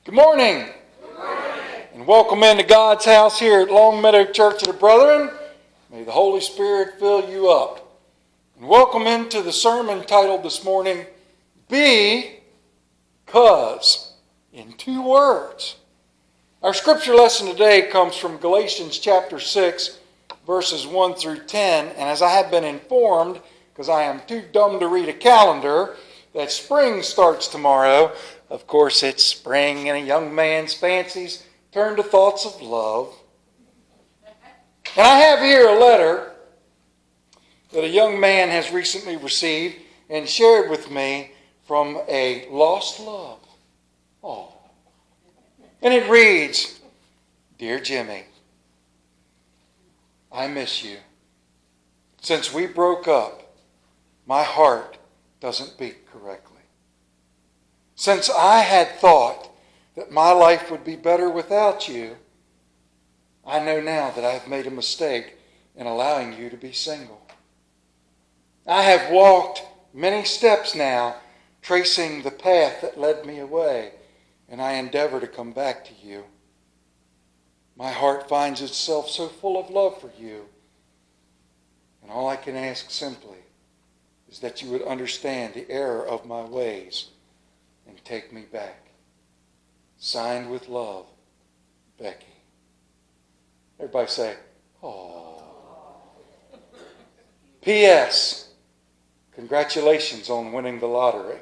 Good morning. Good morning. And welcome into God's house here at Longmeadow Church of the Brethren. May the Holy Spirit fill you up. And welcome into the sermon titled this morning, Because, in 2 words. Our scripture lesson today comes from Galatians chapter 6, verses 1 through 10. And as I have been informed, because I am too dumb to read a calendar, that spring starts tomorrow. Of course, it's spring and a young man's fancies turn to thoughts of love. And I have here a letter that a young man has recently received and shared with me from a lost love. Oh. And it reads, "Dear Jimmy, I miss you. Since we broke up, my heart doesn't beat correctly. Since I had thought that my life would be better without you, I know now that I have made a mistake in allowing you to be single. I have walked many steps now, tracing the path that led me away, and I endeavor to come back to you. My heart finds itself so full of love for you, and all I can ask simply is that you would understand the error of my ways and take me back. Signed with love, Becky." Everybody say, "Oh." P.S. Congratulations on winning the lottery.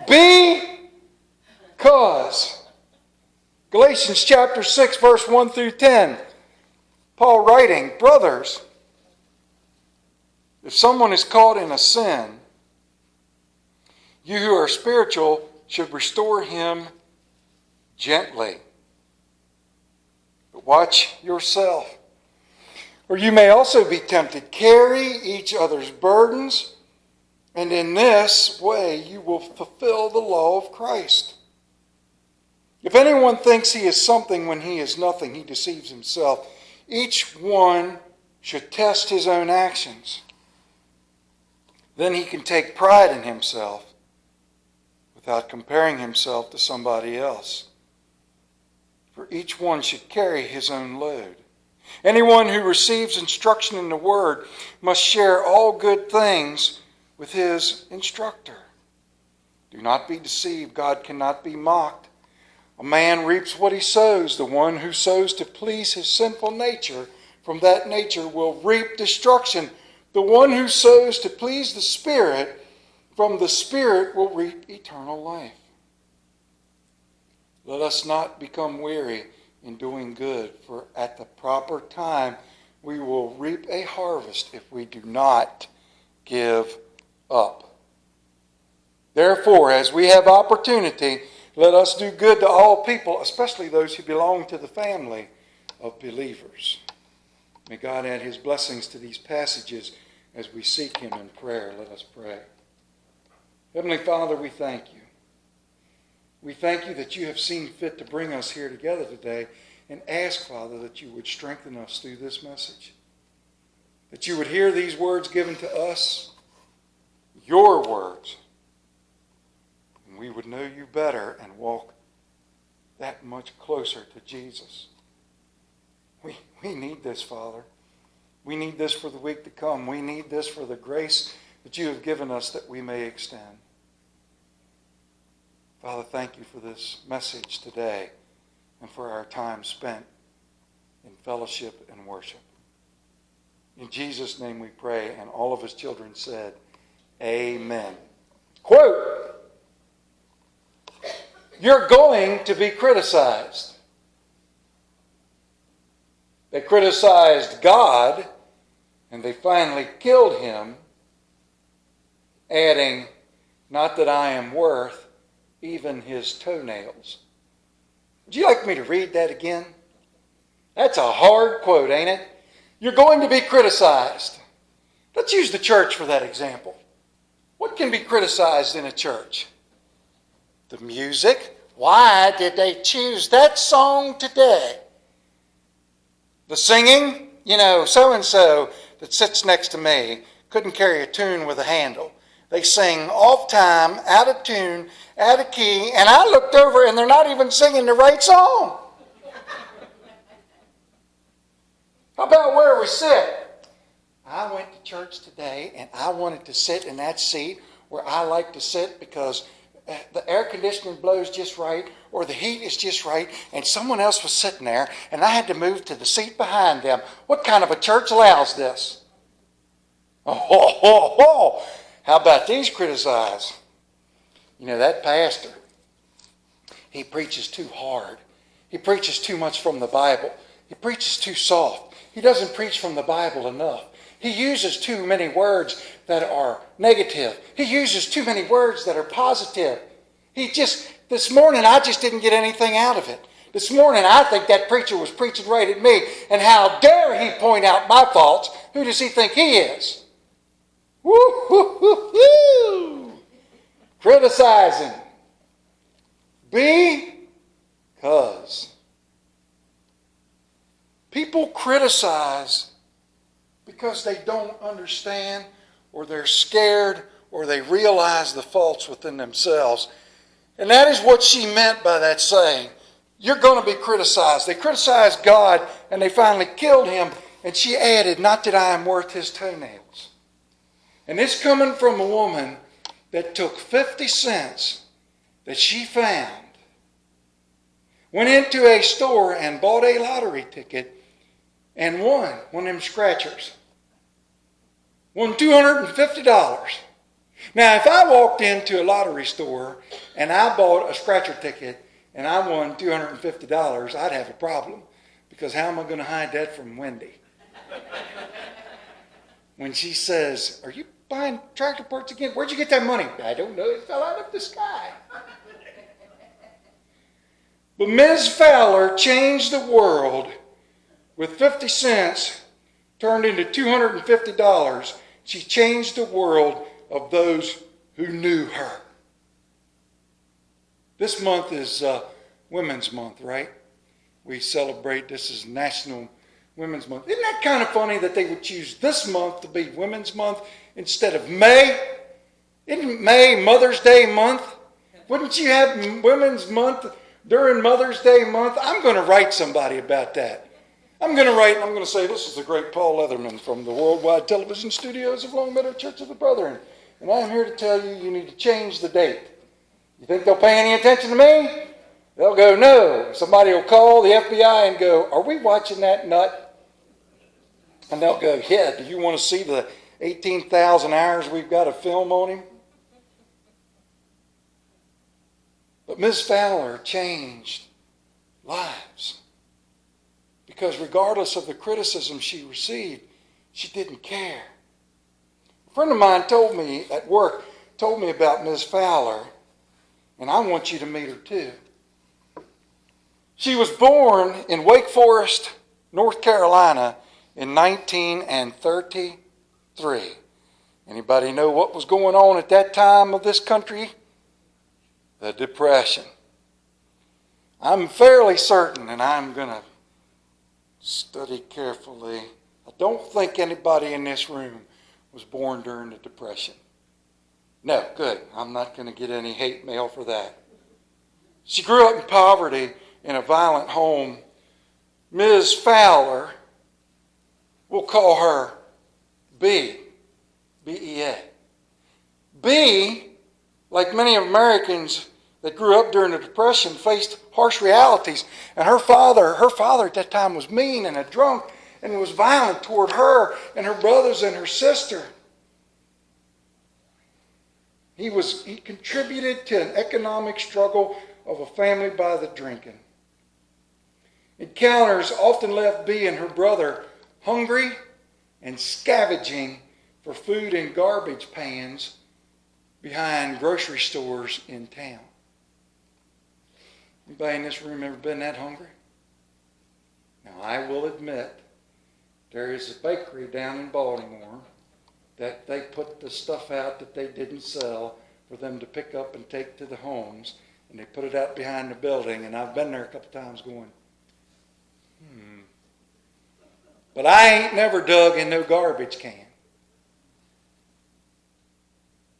Because. Galatians chapter 6, verse 1 through 10. Paul writing, "Brothers, if someone is caught in a sin, you who are spiritual should restore him gently. But watch yourself, or you may also be tempted. Carry each other's burdens, and in this way you will fulfill the law of Christ. If anyone thinks he is something when he is nothing, he deceives himself. Each one should test his own actions. Then he can take pride in himself without comparing himself to somebody else. For each one should carry his own load. Anyone who receives instruction in the word must share all good things with his instructor. Do not be deceived. God cannot be mocked. A man reaps what he sows. The one who sows to please his sinful nature, from that nature will reap destruction. The one who sows to please the Spirit, from the Spirit will reap eternal life. Let us not become weary in doing good, for at the proper time we will reap a harvest if we do not give up. Therefore, as we have opportunity, let us do good to all people, especially those who belong to the family of believers." May God add his blessings to these passages as we seek him in prayer. Let us pray. Heavenly Father, we thank you. We thank you that you have seen fit to bring us here together today, and ask, Father, that you would strengthen us through this message. That you would hear these words given to us, your words, and we would know you better and walk that much closer to Jesus. We need this, Father. We need this for the week to come. We need this for the grace that you have given us that we may extend. Father, thank you for this message today and for our time spent in fellowship and worship. In Jesus' name we pray, and all of his children said, Amen. Quote, "You're going to be criticized." They criticized God, and they finally killed him, adding, "Not that I am worth even his toenails." Would you like me to read that again? That's a hard quote, ain't it? You're going to be criticized. Let's use the church for that example. What can be criticized in a church? The music. Why did they choose that song today? The singing. So-and-so that sits next to me couldn't carry a tune with a handle. They sing off time, out of tune, out of key, and I looked over and they're not even singing the right song. How about where we sit? I went to church today and I wanted to sit in that seat where I like to sit because the air conditioning blows just right or the heat is just right, and someone else was sitting there and I had to move to the seat behind them. What kind of a church allows this? Oh. How about these criticize? You know, that pastor, he preaches too hard. He preaches too much from the Bible. He preaches too soft. He doesn't preach from the Bible enough. He uses too many words that are negative. He uses too many words that are positive. This morning, I just didn't get anything out of it. This morning, I think that preacher was preaching right at me. And how dare he point out my faults? Who does he think he is? Woo-hoo-hoo-hoo! Criticizing. Because people criticize because they don't understand, or they're scared, or they realize the faults within themselves. And that is what she meant by that saying. You're going to be criticized. They criticized God and they finally killed him. And she added, not that I am worth his toenails. And it's coming from a woman that took 50 cents that she found, went into a store and bought a lottery ticket and won one of them scratchers. Won $250. Now, if I walked into a lottery store and I bought a scratcher ticket and I won $250, I'd have a problem. Because how am I going to hide that from Wendy? When she says, are you buying tractor parts again? Where'd you get that money? I don't know. It fell out of the sky. But Ms. Fowler changed the world with 50 cents turned into $250. She changed the world of those who knew her. This month is Women's Month, right? We celebrate, this is National Women's Month. Isn't that kind of funny that they would choose this month to be Women's Month instead of May? Isn't May Mother's Day month? Wouldn't you have Women's Month during Mother's Day month? I'm going to write somebody about that. I'm going to say, this is the great Paul Leatherman from the worldwide television studios of Longmeadow Church of the Brethren. And I'm here to tell you, you need to change the date. You think they'll pay any attention to me? They'll go, no. Somebody will call the FBI and go, are we watching that nut? And they'll go, yeah, do you want to see the 18,000 hours we've got of film on him? But Ms. Fowler changed lives. Because regardless of the criticism she received, she didn't care. A friend of mine told me at work, told me about Ms. Fowler, and I want you to meet her too. She was born in Wake Forest, North Carolina in 1933. Anybody know what was going on at that time of this country? The Depression. I'm fairly certain, and I'm going to study carefully, I don't think anybody in this room was born during the Depression. No, good. I'm not going to get any hate mail for that. She grew up in poverty in a violent home. Ms. Fowler, we'll call her B, B-E-A. B, like many Americans that grew up during the Depression, faced harsh realities. And her father at that time was mean and a drunk and was violent toward her and her brothers and her sister. He contributed to an economic struggle of a family by the drinking. Encounters often left B and her brother hungry and scavenging for food in garbage pans behind grocery stores in town. Anybody in this room ever been that hungry? Now, I will admit, there is a bakery down in Baltimore that they put the stuff out that they didn't sell for them to pick up and take to the homes, and they put it out behind the building, and I've been there a couple times going, But I ain't never dug in no garbage can.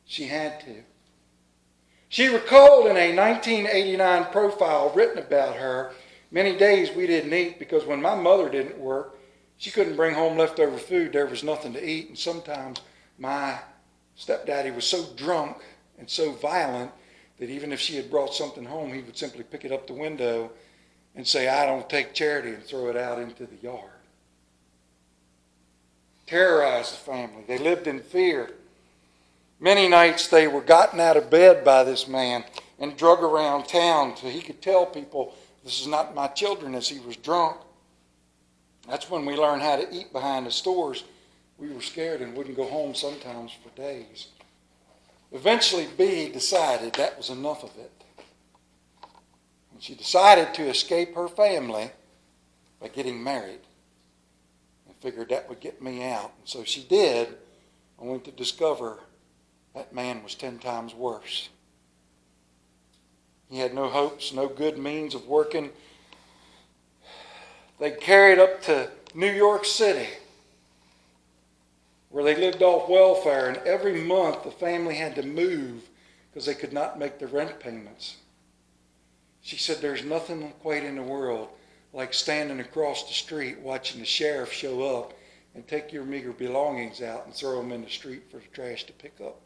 She had to. She recalled in a 1989 profile written about her, many days we didn't eat because when my mother didn't work, she couldn't bring home leftover food. There was nothing to eat. And sometimes my stepdaddy was so drunk and so violent that even if she had brought something home, he would simply pick it up the window and say, "I don't take charity," and throw it out into the yard. Terrorized the family. They lived in fear. Many nights they were gotten out of bed by this man and drug around town so he could tell people, "This is not my children," as he was drunk. That's when we learned how to eat behind the stores. We were scared and wouldn't go home sometimes for days. Eventually, Bea decided that was enough of it. And she decided to escape her family by getting married. And figured that would get me out. And so she did, only to discover that man was 10 times worse. He had no hopes, no good means of working. They carried up to New York City, where they lived off welfare, and every month the family had to move because they could not make the rent payments. She said there's nothing quite in the world like standing across the street watching the sheriff show up and take your meager belongings out and throw them in the street for the trash to pick up.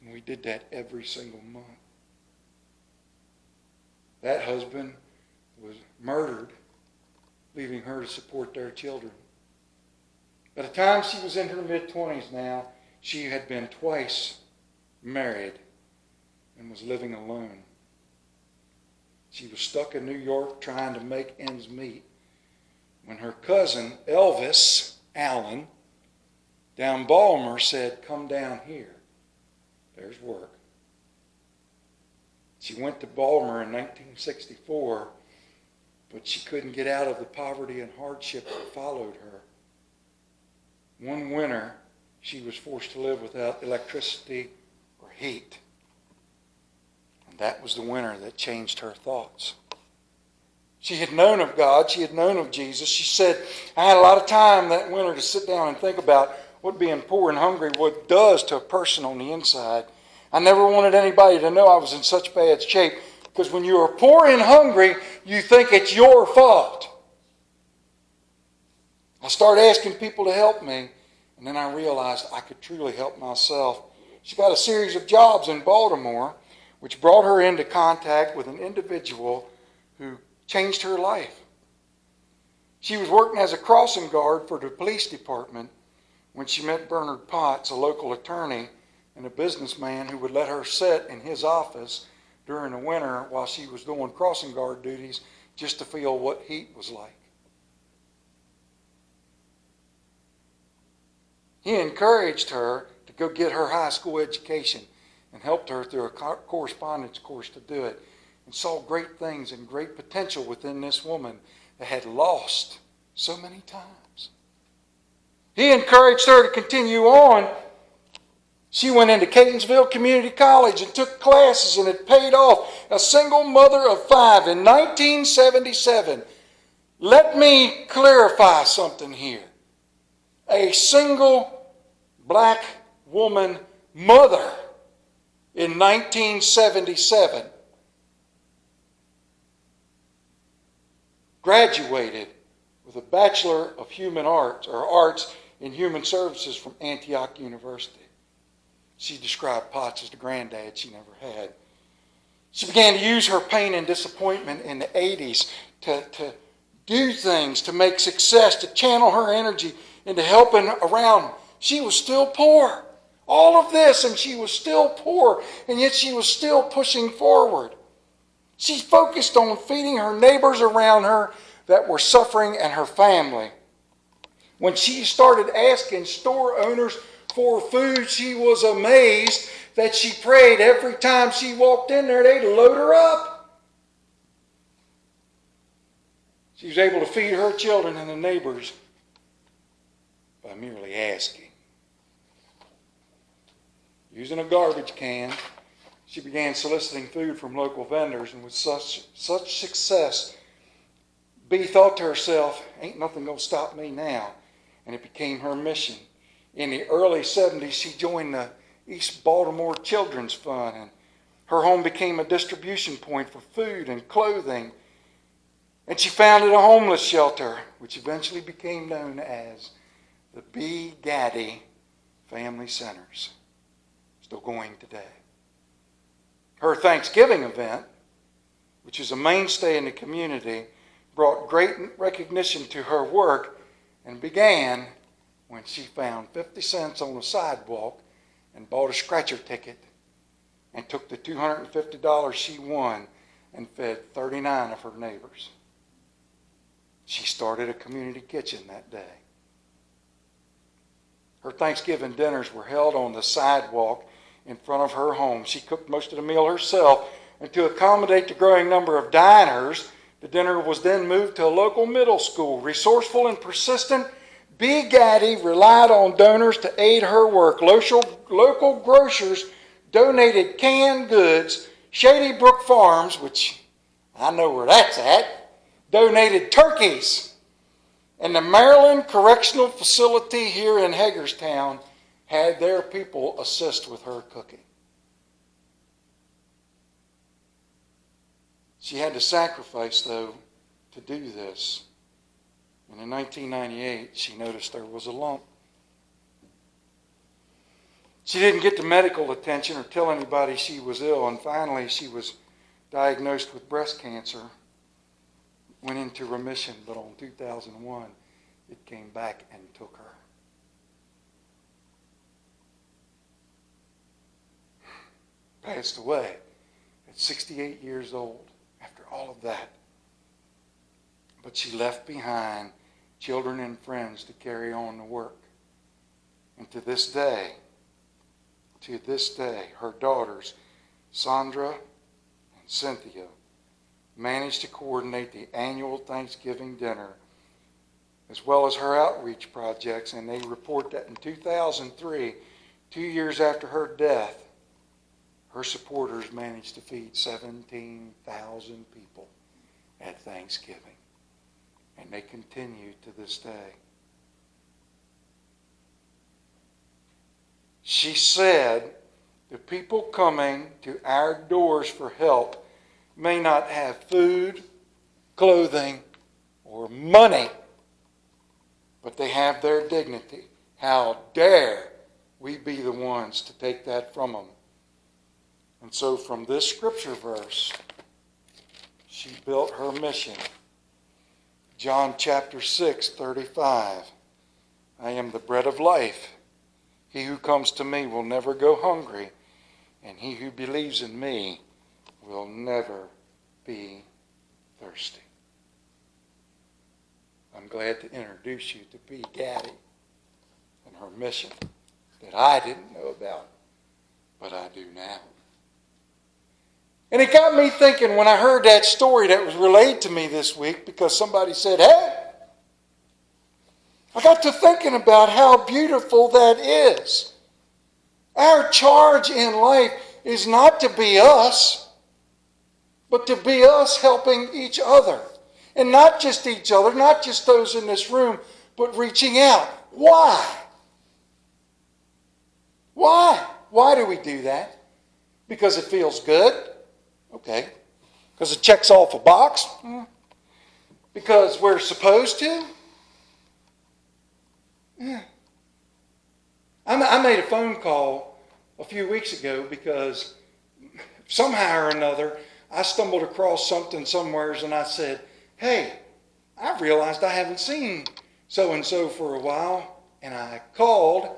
And we did that every single month. That husband was murdered, leaving her to support their children. By the time she was in her mid-20s now, she had been twice married and was living alone. She was stuck in New York trying to make ends meet when her cousin, Elvis Allen, down Baltimore said, "Come down here. There's work." She went to Baltimore in 1964, but she couldn't get out of the poverty and hardship that followed her. One winter, she was forced to live without electricity or heat. And that was the winter that changed her thoughts. She had known of God. She had known of Jesus. She said, "I had a lot of time that winter to sit down and think about what being poor and hungry does to a person on the inside. I never wanted anybody to know I was in such bad shape, because when you are poor and hungry, you think it's your fault." I started asking people to help me, and then I realized I could truly help myself. She got a series of jobs in Baltimore, which brought her into contact with an individual who changed her life. She was working as a crossing guard for the police department when she met Bernard Potts, a local attorney and a businessman who would let her sit in his office during the winter while she was doing crossing guard duties just to feel what heat was like. He encouraged her to go get her high school education and helped her through a correspondence course to do it, and saw great things and great potential within this woman that had lost so many times. He encouraged her to continue on. She went into Catonsville Community College and took classes, and it paid off. A single mother of 5 in 1977. Let me clarify something here. A single black woman mother in 1977 graduated with a Bachelor of Human Arts, or Arts in Human Services, from Antioch University. She described Potts as the granddad she never had. She began to use her pain and disappointment in the 80s to do things, to make success, to channel her energy into helping around. She was still poor. All of this, and she was still poor, and yet she was still pushing forward. She focused on feeding her neighbors around her that were suffering and her family. When she started asking store owners for food, she was amazed that she prayed every time she walked in there, they'd load her up. She was able to feed her children and the neighbors by merely asking. Using a garbage can, she began soliciting food from local vendors, and with such success, Bea thought to herself, ain't nothing going to stop me now. And it became her mission. In the early 70s, she joined the East Baltimore Children's Fund, and her home became a distribution point for food and clothing. And she founded a homeless shelter, which eventually became known as the B. Gaddy Family Centers, still going today. Her Thanksgiving event, which is a mainstay in the community, brought great recognition to her work and began when she found 50 cents on the sidewalk and bought a scratcher ticket and took the $250 she won and fed 39 of her neighbors. She started a community kitchen that day. Her Thanksgiving dinners were held on the sidewalk in front of her home. She cooked most of the meal herself, and to accommodate the growing number of diners, the dinner was then moved to a local middle school. Resourceful and persistent, B. Gaddy relied on donors to aid her work. Local grocers donated canned goods. Shady Brook Farms, which I know where that's at, donated turkeys. And the Maryland Correctional Facility here in Hagerstown had their people assist with her cooking. She had to sacrifice, though, to do this. And in 1998, she noticed there was a lump. She didn't get the medical attention or tell anybody she was ill, and finally she was diagnosed with breast cancer. Went into remission, but on 2001, it came back and took her. Passed away at 68 years old after all of that. But she left behind children and friends to carry on the work. And to this day, her daughters, Sandra and Cynthia, managed to coordinate the annual Thanksgiving dinner as well as her outreach projects, and they report that in 2003, 2 years after her death, her supporters managed to feed 17,000 people at Thanksgiving. And they continue to this day. She said, the people coming to our doors for help may not have food, clothing, or money, but they have their dignity. How dare we be the ones to take that from them? And so from this scripture verse, she built her mission. John chapter 6:35. I am the bread of life. He who comes to me will never go hungry, and he who believes in me will never be thirsty. I'm glad to introduce you to B. Gaddy and her mission that I didn't know about, but I do now. And it got me thinking when I heard that story that was relayed to me this week, because somebody said, hey, I got to thinking about how beautiful that is. Our charge in life is not to be us, but to be us helping each other. And not just each other, not just those in this room, but reaching out. Why? Why? Why do we do that? Because it feels good? Okay. Because it checks off a box? Because we're supposed to? Yeah. I made a phone call a few weeks ago because somehow or another I stumbled across something somewheres and I said, hey, I realized I haven't seen so-and-so for a while. And I called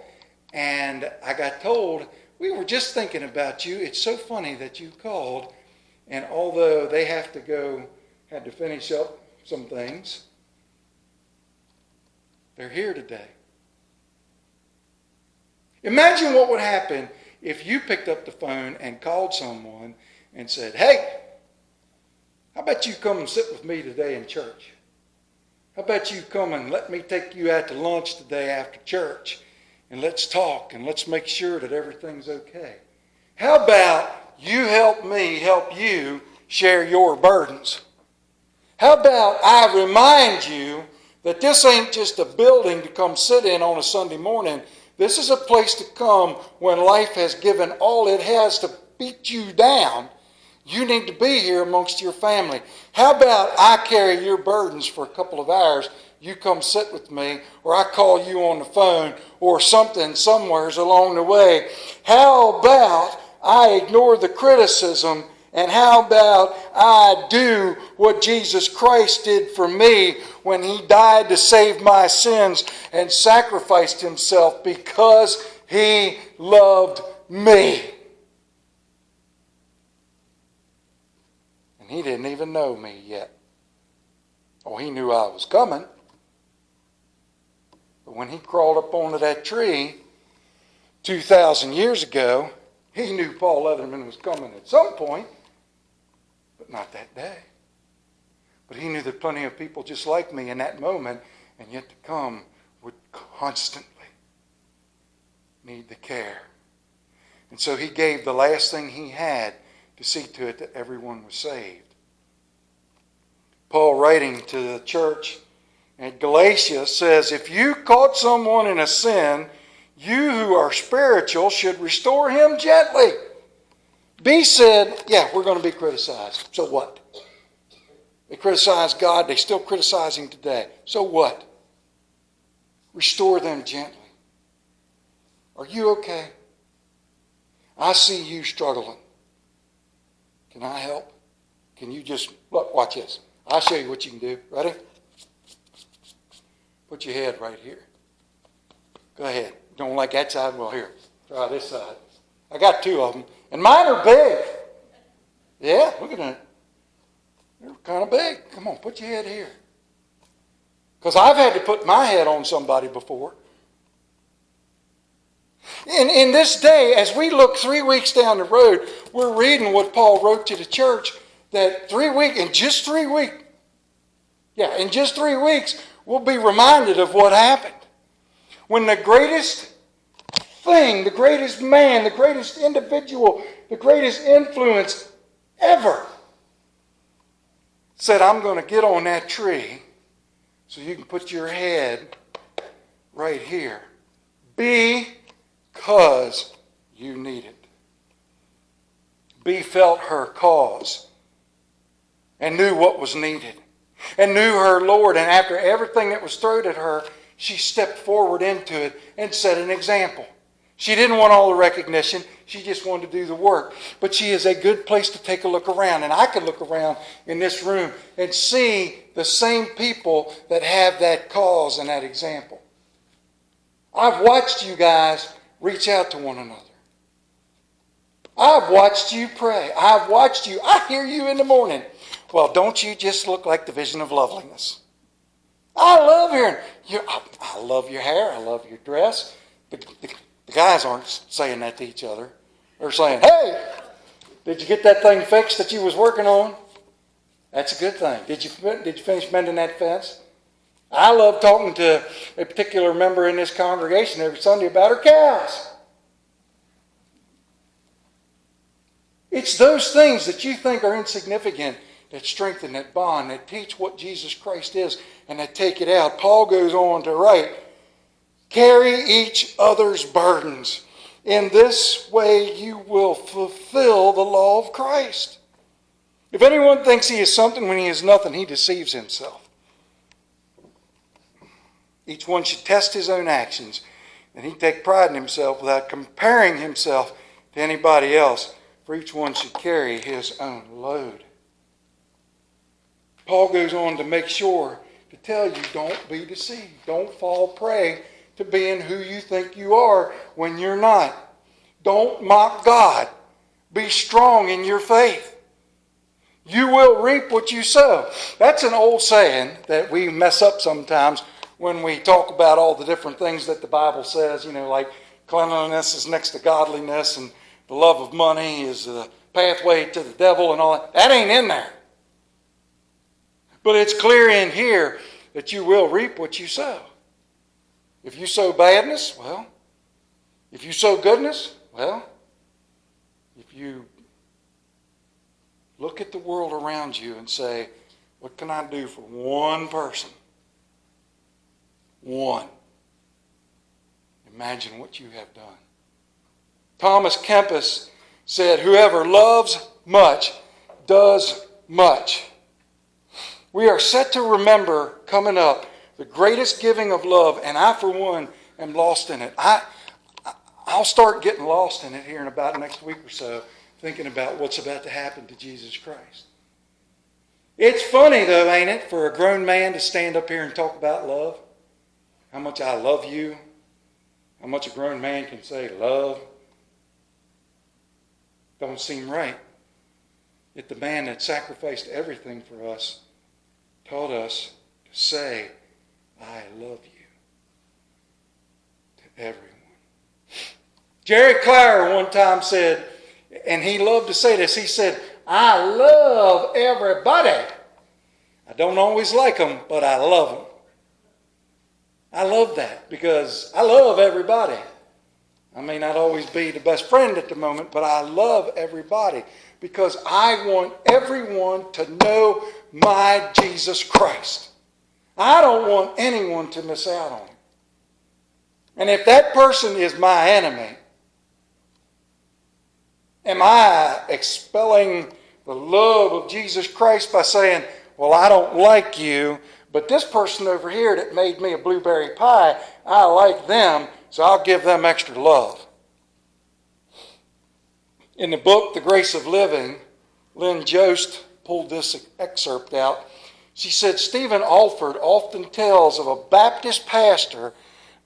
and I got told, we were just thinking about you. It's so funny that you called. And although they had to finish up some things, they're here today. Imagine what would happen if you picked up the phone and called someone and said, hey, how about you come and sit with me today in church? How about you come and let me take you out to lunch today after church and let's talk and let's make sure that everything's okay? How about you help me help you share your burdens? How about I remind you that this ain't just a building to come sit in on a Sunday morning. This is a place to come when life has given all it has to beat you down. You need to be here amongst your family. How about I carry your burdens for a couple of hours, you come sit with me, or I call you on the phone, or something somewheres along the way. How about I ignore the criticism, and how about I do what Jesus Christ did for me when he died to save my sins and sacrificed himself because he loved me. And he didn't even know me yet. Oh, he knew I was coming. But when he crawled up onto that tree 2,000 years ago, he knew Paul Leatherman was coming at some point, but not that day. But he knew that plenty of people just like me in that moment and yet to come would constantly need the care. And so he gave the last thing he had to see to it that everyone was saved. Paul, writing to the church at Galatia, says, if you caught someone in a sin, you who are spiritual should restore him gently. B said, yeah, we're going to be criticized. So what? They criticize God. They still criticize him today. So what? Restore them gently. Are you okay? I see you struggling. Can I help? Can you just, look, watch this. I'll show you what you can do. Ready? Put your head right here. Go ahead. Don't like that side? Well, here. Try this side. I got two of them. And mine are big. Yeah, look at that. They're kind of big. Come on, put your head here. Because I've had to put my head on somebody before. In this day, as we look 3 weeks down the road, we're reading what Paul wrote to the church, that 3 weeks, in just 3 weeks, in just 3 weeks, we'll be reminded of what happened. When the greatest thing, the greatest man, the greatest individual, the greatest influence ever said, I'm going to get on that tree so you can put your head right here. Because you need it. B felt her cause and knew what was needed and knew her Lord. And after everything that was thrown at her, she stepped forward into it and set an example. She didn't want all the recognition. She just wanted to do the work. But she is a good place to take a look around. And I can look around in this room and see the same people that have that cause and that example. I've watched you guys reach out to one another. I've watched you pray. I've watched you. I hear you in the morning. Well, don't you just look like the vision of loveliness? I love hearing you. I love your hair. I love your dress. The guys aren't saying that to each other. They're saying, hey, did you get that thing fixed that you was working on? That's a good thing. Did you finish mending that fence? I love talking to a particular member in this congregation every Sunday about her cows. It's those things that you think are insignificant that strengthen that bond, that teach what Jesus Christ is, and that take it out. Paul goes on to write, carry each other's burdens. In this way you will fulfill the law of Christ. If anyone thinks he is something when he is nothing, he deceives himself. Each one should test his own actions, and he take pride in himself without comparing himself to anybody else, for each one should carry his own load. Paul goes on to make sure to tell you, don't be deceived. Don't fall prey to being who you think you are when you're not. Don't mock God. Be strong in your faith. You will reap what you sow. That's an old saying that we mess up sometimes when we talk about all the different things that the Bible says, like cleanliness is next to godliness and the love of money is the pathway to the devil and all that. That ain't in there. But it's clear in here that you will reap what you sow. If you sow badness, well. If you sow goodness, well. If you look at the world around you and say, what can I do for one person? One. Imagine what you have done. Thomas Kempis said, whoever loves much does much. We are set to remember coming up the greatest giving of love, and I, for one, am lost in it. I'll start getting lost in it here in about next week or so, thinking about what's about to happen to Jesus Christ. It's funny, though, ain't it, for a grown man to stand up here and talk about love? How much I love you. How much a grown man can say love. Don't seem right. Yet the man that sacrificed everything for us taught us to say, I love you to everyone. Jerry Clower one time said, and he loved to say this, he said, I love everybody. I don't always like them, but I love them. I love that because I love everybody. I may not always be the best friend at the moment, but I love everybody because I want everyone to know my Jesus Christ. I don't want anyone to miss out on him. And if that person is my enemy, am I expelling the love of Jesus Christ by saying, well, I don't like you, but this person over here that made me a blueberry pie, I like them, so I'll give them extra love. In the book, The Grace of Living, Lynn Jost pulled this excerpt out. She said, Stephen Alford often tells of a Baptist pastor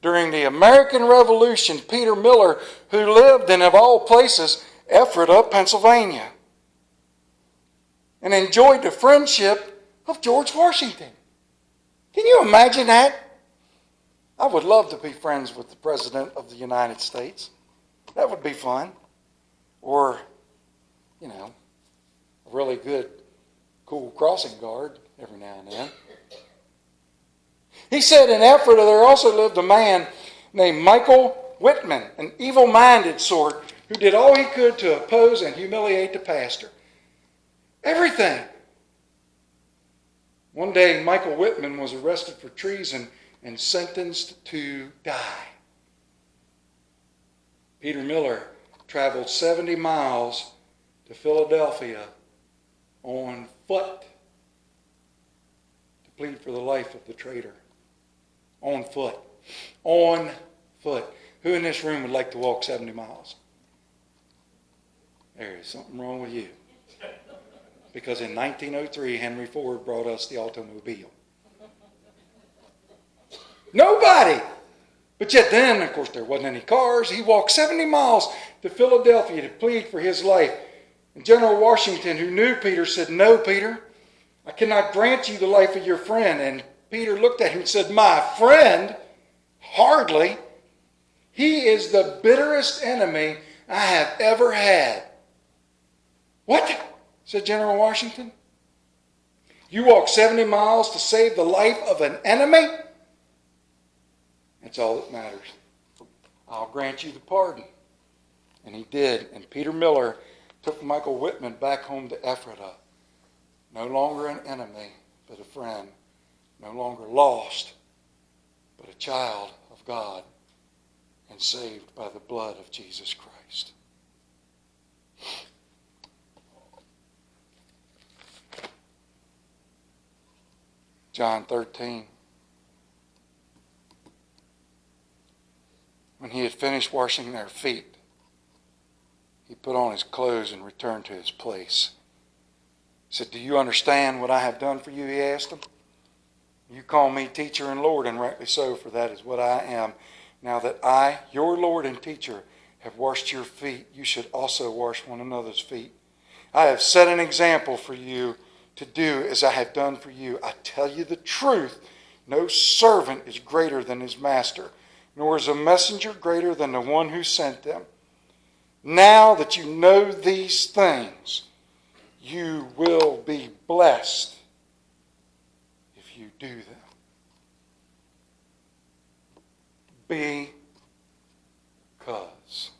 during the American Revolution, Peter Miller, who lived in, of all places, Ephrata, Pennsylvania, and enjoyed the friendship of George Washington. Can you imagine that? I would love to be friends with the President of the United States. That would be fun. Or, a really good, cool crossing guard every now and then. He said in Ephrata there also lived a man named Michael Whitman, an evil-minded sort who did all he could to oppose and humiliate the pastor. Everything. One day, Michael Whitman was arrested for treason and sentenced to die. Peter Miller traveled 70 miles to Philadelphia on foot to plead for the life of the traitor. On foot. On foot. Who in this room would like to walk 70 miles? There is something wrong with you. Because in 1903, Henry Ford brought us the automobile. Nobody! But yet then, of course, there wasn't any cars. He walked 70 miles to Philadelphia to plead for his life. And General Washington, who knew Peter, said, no, Peter, I cannot grant you the life of your friend. And Peter looked at him and said, my friend? Hardly. He is the bitterest enemy I have ever had. What? Said General Washington. You walk 70 miles to save the life of an enemy? That's all that matters. I'll grant you the pardon. And he did. And Peter Miller took Michael Whitman back home to Ephrata. No longer an enemy, but a friend. No longer lost, but a child of God. And saved by the blood of Jesus Christ. John 13. When he had finished washing their feet, he put on his clothes and returned to his place. He said, do you understand what I have done for you? He asked them. You call me teacher and Lord, and rightly so, for that is what I am. Now that I, your Lord and teacher, have washed your feet, you should also wash one another's feet. I have set an example for you to do as I have done for you. I tell you the truth, no servant is greater than his master, nor is a messenger greater than the one who sent them. Now that you know these things, you will be blessed if you do them. Because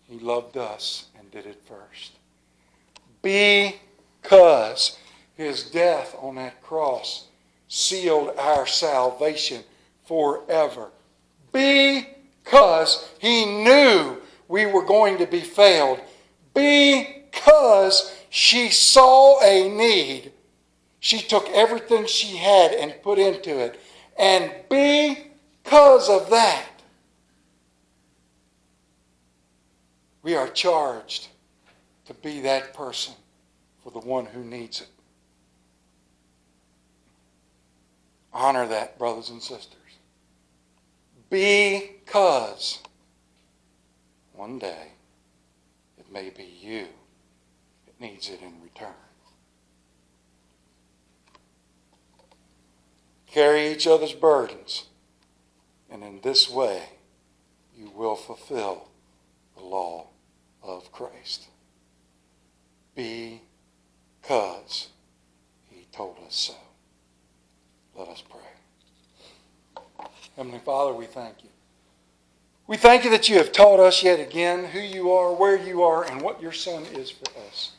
he loved us and did it first. Because his death on that cross sealed our salvation forever. Because He knew we were going to be failed. Because she saw a need. She took everything she had and put into it. And because of that, we are charged to be that person for the one who needs it. Honor that, brothers and sisters. Because one day it may be you that needs it in return. Carry each other's burdens, and in this way you will fulfill the law of Christ. Because He told us so. Let us pray. Heavenly Father, we thank you. We thank you that you have taught us yet again who you are, where you are, and what your Son is for us.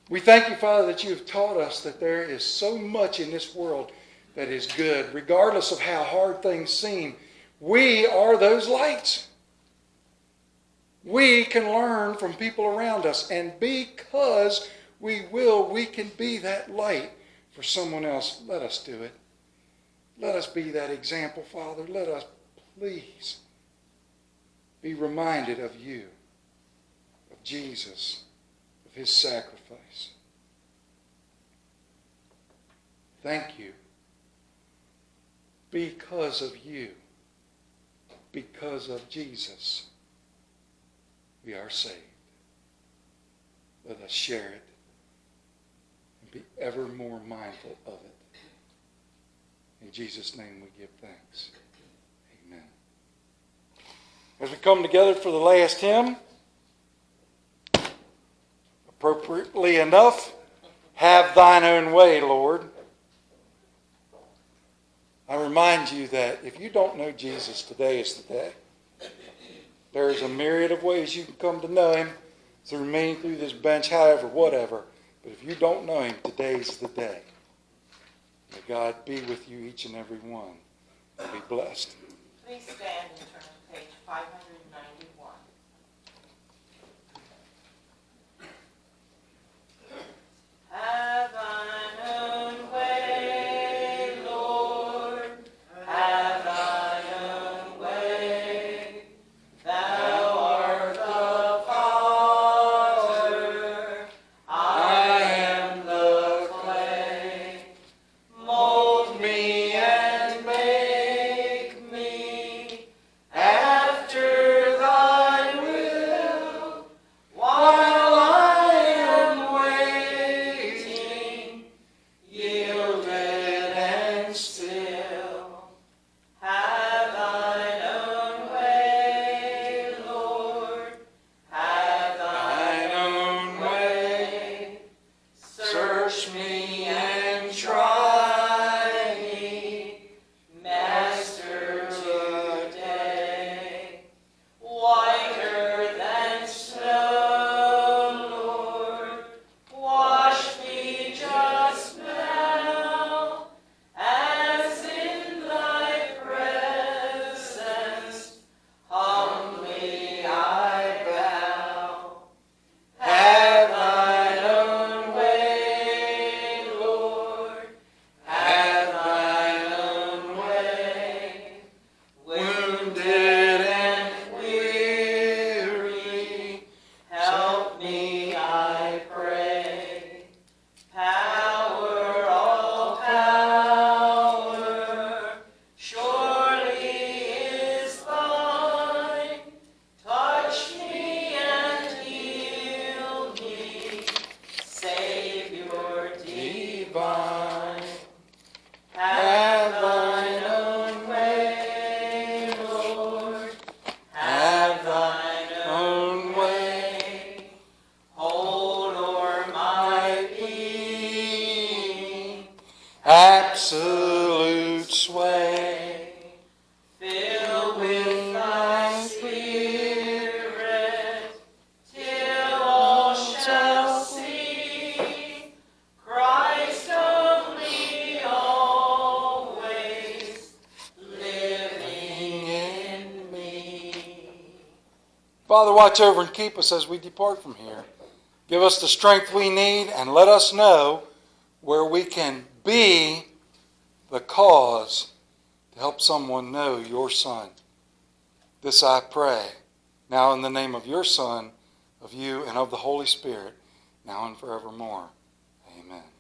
We thank you, Father, that you have taught us that there is so much in this world that is good. Regardless of how hard things seem, we are those lights. We can learn from people around us, and because we can be that light for someone else. Let us do it. Let us be that example, Father. Let us, please, be reminded of you, of Jesus, of His sacrifice. Thank you. Because of you, because of Jesus, we are saved. Let us share it and be ever more mindful of it. In Jesus' name we give thanks. Amen. As we come together for the last hymn, appropriately enough, have thine own way, Lord. I remind you that if you don't know Jesus, today is the day. There is a myriad of ways you can come to know Him, through me, through this bench, however, whatever. But if you don't know Him, today's the day. May God be with you, each and every one, and be blessed. Please stand and turn to page 591. Have thine own way, Lord. Have thine own way. Thou art the potter. I am the clay. Mold me and make me Father, watch over and keep us as we depart from here. Give us the strength we need and let us know where we can be the cause to help someone know your Son. This I pray, now in the name of your Son, of you, and of the Holy Spirit, now and forevermore. Amen.